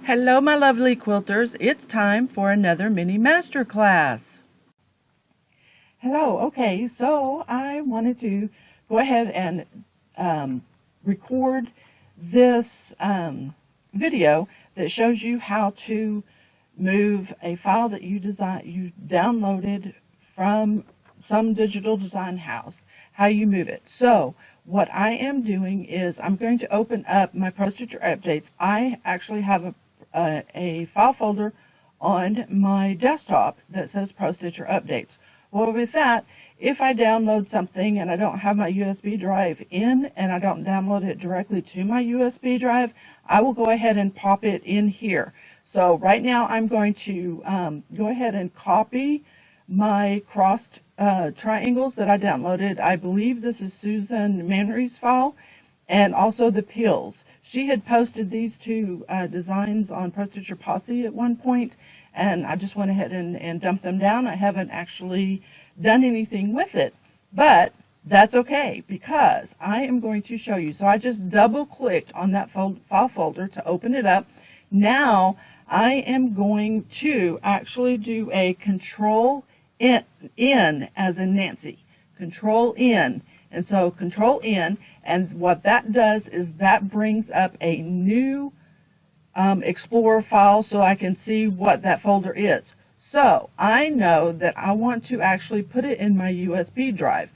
Hello, my lovely quilters. It's time for another mini master class. Hello. Okay, so I wanted to go ahead and record this video that shows you how to move a file that you downloaded from some digital design house, how you move it. So what I am doing is I'm going to open up my ProStitcher updates. I actually have a file folder on my desktop that says ProStitcher updates. Well, with that, if I download something and I don't have my USB drive in and I don't download it directly to my USB drive, I will go ahead and pop it in here. So right now I'm going to go ahead and copy my crossed triangles that I downloaded. I believe this is Susan Manry's file, and also the pills. She had posted these two designs on ProStitcher Posse at one point, and I just went ahead and dumped them down. I haven't actually done anything with it, but that's okay because I am going to show you. So I just double clicked on that file folder to open it up. Now I am going to actually do a Control N as in Nancy. Control N. And so Control N, and what that does is that brings up a new Explorer file so I can see what that folder is. So I know that I want to actually put it in my USB drive.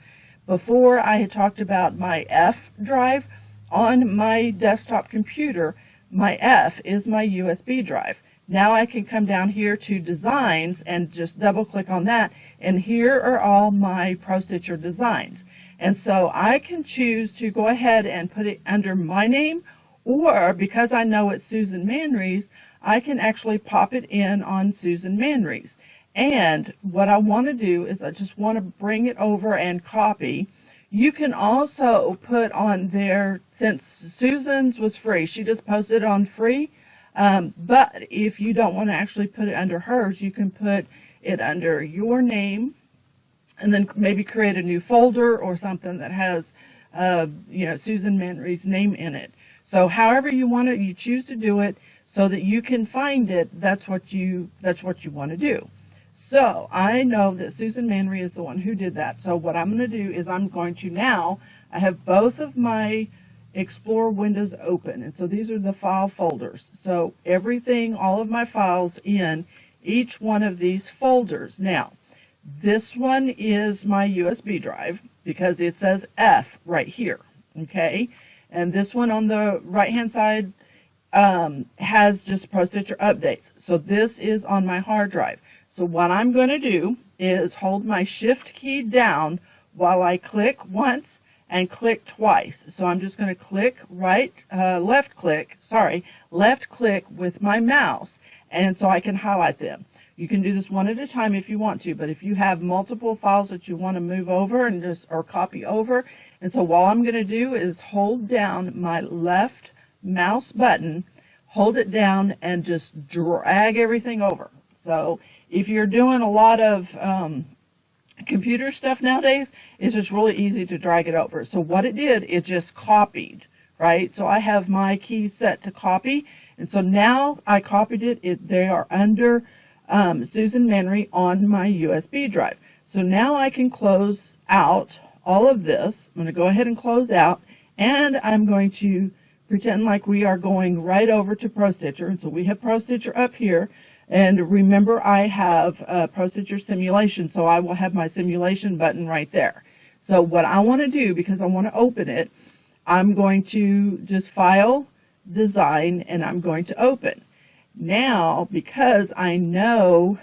Before I had talked about my F drive on my desktop computer. My F is my USB drive. Now I can come down here to Designs and just double click on that, and here are all my ProStitcher designs. And so I can choose to go ahead and put it under my name, or because I know it's Susan Manry's, I can actually pop it in on Susan Manry's. And what I want to do is I just want to bring it over and copy. You can also put on there, since Susan's was free, she just posted on free. But if you don't want to actually put it under hers, you can put it under your name and then maybe create a new folder or something that has, Susan Manry's name in it. So however you choose to do it so that you can find it, that's what you want to do. So I know that Susan Manry is the one who did that. So what I'm going to do is I have both of my Explorer windows open, and so these are the file folders. So everything, all of my files in each one of these folders. Now, this one is my USB drive because it says F right here, okay? And this one on the right-hand side has just ProStitcher updates. So this is on my hard drive. So what I'm going to do is hold my Shift key down while I click once and click twice. So I'm just going to click left click with my mouse, and so I can highlight them. You can do this one at a time if you want to, but if you have multiple files that you want to move over or copy over, and so what I'm going to do is hold down my left mouse button, hold it down, and just drag everything over. So if you're doing a lot of computer stuff nowadays, it's just really easy to drag it over. So what it did, it just copied, right? So I have my keys set to copy, and so now I copied it. They are under Susan Manry on my USB drive. So now I can close out all of this. I'm going to go ahead and close out, and I'm going to pretend like we are going right over to ProStitcher. And so we have ProStitcher up here. And remember, I have ProStitcher Simulation, so I will have my simulation button right there. So what I want to do, because I want to open it, I'm going to just File, Design, and I'm going to Open. Now, because I know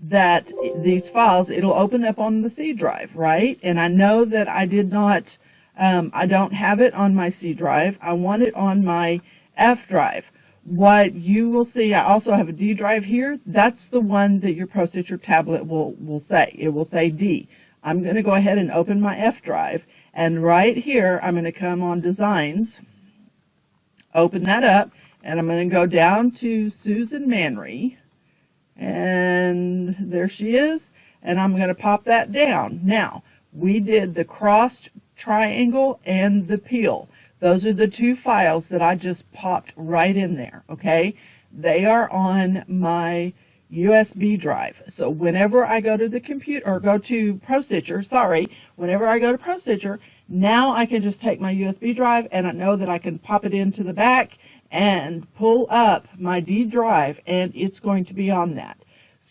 that these files, it'll open up on the C drive, right? And I know that I don't have it on my C drive. I want it on my F drive. What you will see, I also have a D drive here. That's the one that your ProStitcher tablet will say. It will say D. I'm going to go ahead and open my F drive. And right here, I'm going to come on Designs, open that up, and I'm going to go down to Susan Manry. And there she is. And I'm going to pop that down. Now, we did the crossed triangle and the peel. Those are the two files that I just popped right in there, okay? They are on my USB drive. So whenever I go to the computer, or go to ProStitcher, whenever I go to ProStitcher, now I can just take my USB drive and I know that I can pop it into the back and pull up my D drive and it's going to be on that.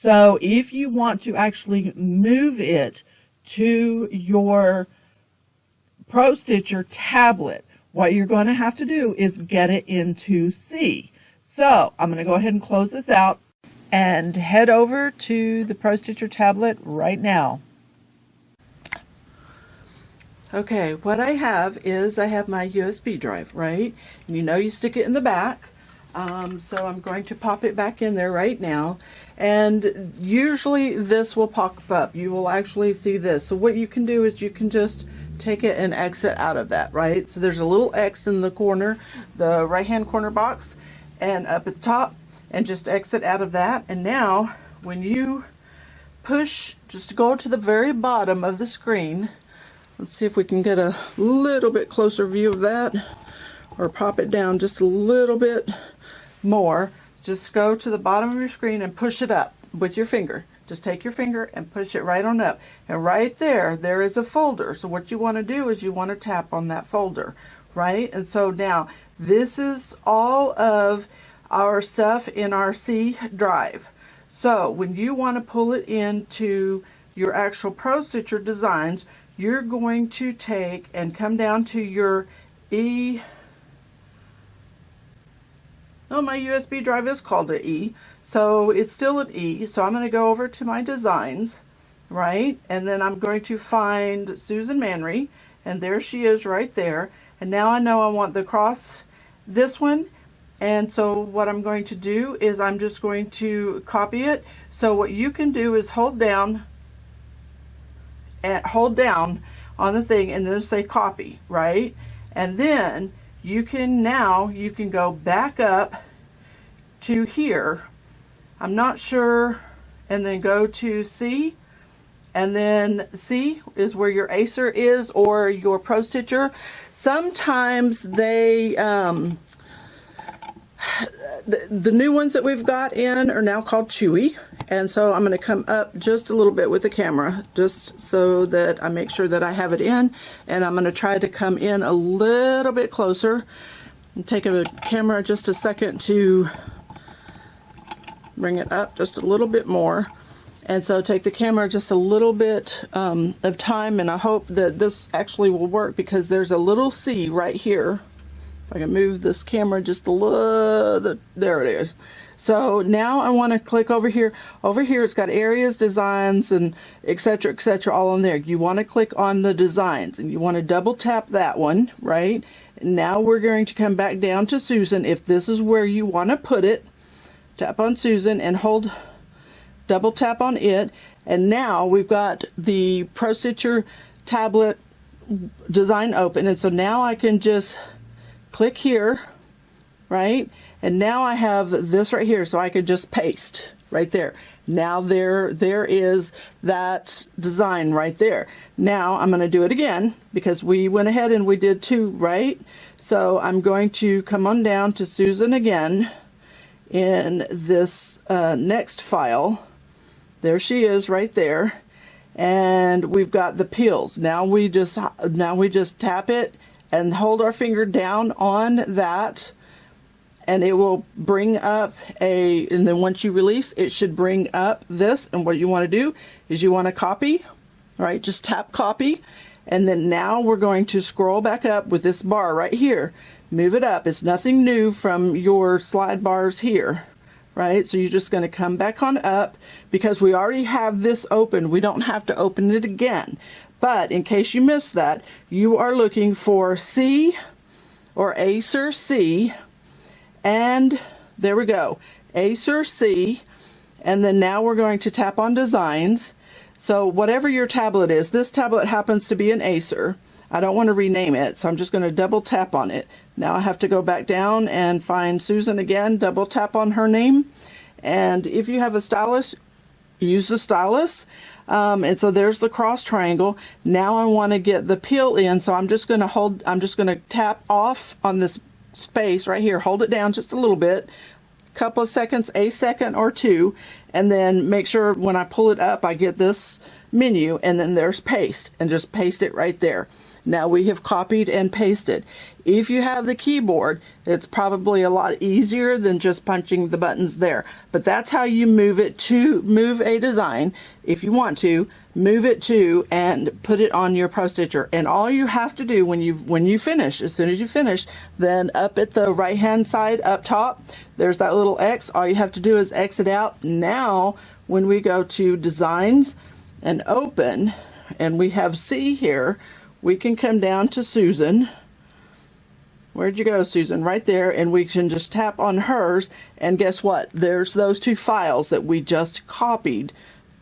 So if you want to actually move it to your ProStitcher tablet, what you're going to have to do is get it into C. So I'm going to go ahead and close this out and head over to the ProStitcher tablet right now. Okay, what I have is I have my USB drive, right? And you know you stick it in the back. So I'm going to pop it back in there right now. And usually this will pop up. You will actually see this. So what you can do is you can just take it and exit out of that, right? So there's a little X in the corner, the right-hand corner box, and up at the top, and just exit out of that. And now when you push, just go to the very bottom of the screen. Let's see if we can get a little bit closer view of that, or pop it down just a little bit more. Just go to the bottom of your screen and push it up with your finger. Just take your finger and push it right on up. And right there, there is a folder. So what you want to do is you want to tap on that folder, right? And so now this is all of our stuff in our C drive. So when you want to pull it into your actual ProStitcher designs, you're going to take and come down to your E. Oh, my USB drive is called an E, so it's still an E. So I'm going to go over to my designs, right? And then I'm going to find Susan Manry, and there she is right there. And now I know I want the cross, this one. And so what I'm going to do is I'm just going to copy it. So what you can do is hold down on the thing and then say copy, right? And then you can go back up to here. I'm not sure, and then go to C, and then C is where your Acer is, or your ProStitcher. Sometimes they the new ones that we've got in are now called Chewy, and so I'm going to come up just a little bit with the camera just so that I make sure that I have it in, and I'm going to try to come in a little bit closer and take a camera just a second to bring it up just a little bit more. And so take the camera just a little bit of time, and I hope that this actually will work because there's a little C right here. I can move this camera just a little, there it is. So now I want to click over here. Over here it's got areas, designs, and etc., all in there. You want to click on the designs and you want to double tap that one, right? And now we're going to come back down to Susan. If this is where you want to put it, tap on Susan and hold, double tap on it. And now we've got the ProStitcher tablet design open. And so now I can just click here, right? And now I have this right here, so I could just paste right there. Now there is that design right there. Now I'm going to do it again because we went ahead and we did two, right? So I'm going to come on down to Susan again in this next file. There she is right there. And we've got the peels. Now we just tap it and hold our finger down on that, and it will bring up and then once you release, it should bring up this. And what you want to do is you want to copy, right? Just tap copy. And then now we're going to scroll back up with this bar right here. Move it up. It's nothing new from your slide bars here, right? So you're just going to come back on up because we already have this open. We don't have to open it again. But in case you missed that, you are looking for C or Acer C, and there we go, Acer C, and then now we're going to tap on designs. So whatever your tablet is, this tablet happens to be an Acer. I don't want to rename it, so I'm just going to double tap on it. Now I have to go back down and find Susan again, double tap on her name, and if you have a stylus, use the stylus. And so there's the cross triangle. Now I want to get the peel in, so I'm just going to tap off on this space right here, hold it down just a little bit, couple of seconds, a second or two, and then make sure when I pull it up I get this menu, and then there's paste, and just paste it right there. Now we have copied and pasted. If you have the keyboard, it's probably a lot easier than just punching the buttons there, but that's how you move a design. If you want to move it to and put it on your Pro Stitcher, and all you have to do when you finish, as soon as you finish, then up at the right hand side up top, there's that little X. All you have to do is exit out. Now when we go to designs and open, and we have C here, we can come down to Susan. Where'd you go, Susan? Right there, and we can just tap on hers, and guess what? There's those two files that we just copied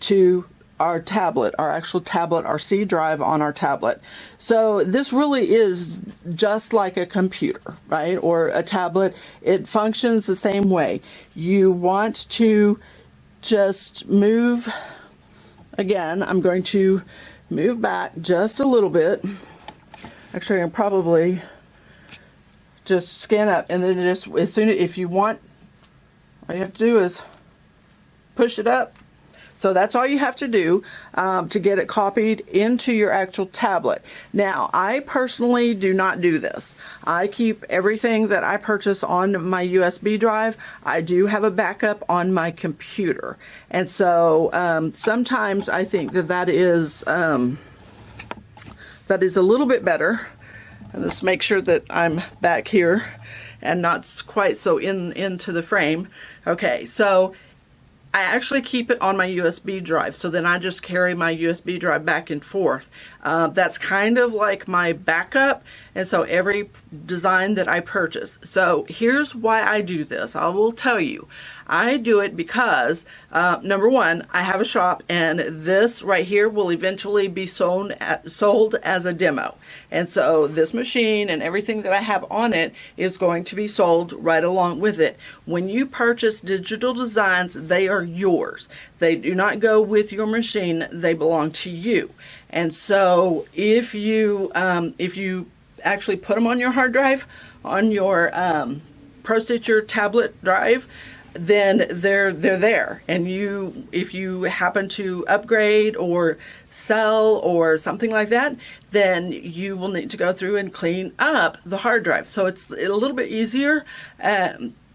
to our tablet, our actual tablet, our C drive on our tablet. So this really is just like a computer, right? Or a tablet. It functions the same way. You want to just move, again, I'm going to move back just a little bit. Actually, I'm probably just scan up, and then just as soon as, if you want, all you have to do is push it up. So that's all you have to do to get it copied into your actual tablet. Now, I personally do not do this. I keep everything that I purchase on my USB drive. I do have a backup on my computer. And so sometimes I think that is a little bit better. And let's make sure that I'm back here and not quite so into the frame. Okay, so I actually keep it on my USB drive, so then I just carry my USB drive back and forth. That's kind of like my backup, and so every design that I purchase. So here's why I do this. I will tell you. I do it because, number one, I have a shop, and this right here will eventually be sold as a demo. And so this machine and everything that I have on it is going to be sold right along with it. When you purchase digital designs, they are yours. They do not go with your machine. They belong to you. And so if you actually put them on your hard drive, on your Pro Stitcher tablet drive, then they're there, and if you happen to upgrade or sell or something like that, then you will need to go through and clean up the hard drive. So it's a little bit easier.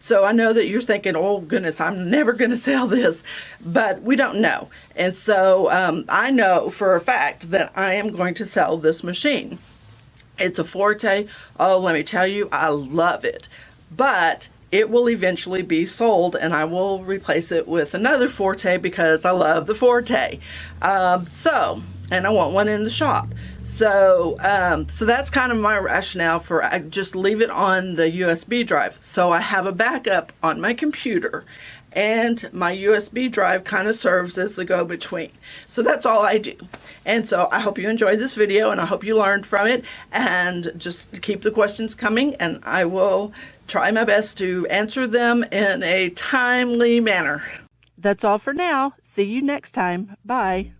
So I know that you're thinking, oh goodness, I'm never going to sell this, but we don't know. And so I know for a fact that I am going to sell this machine. It's a Forte. Oh, let me tell you, I love it. But it will eventually be sold, and I will replace it with another Forte because I love the Forte. And I want one in the shop. So that's kind of my rationale for I just leave it on the USB drive. So I have a backup on my computer, and my USB drive kind of serves as the go-between. So that's all I do. And so I hope you enjoyed this video, and I hope you learned from it, and just keep the questions coming, and I will try my best to answer them in a timely manner. That's all for now. See you next time. Bye.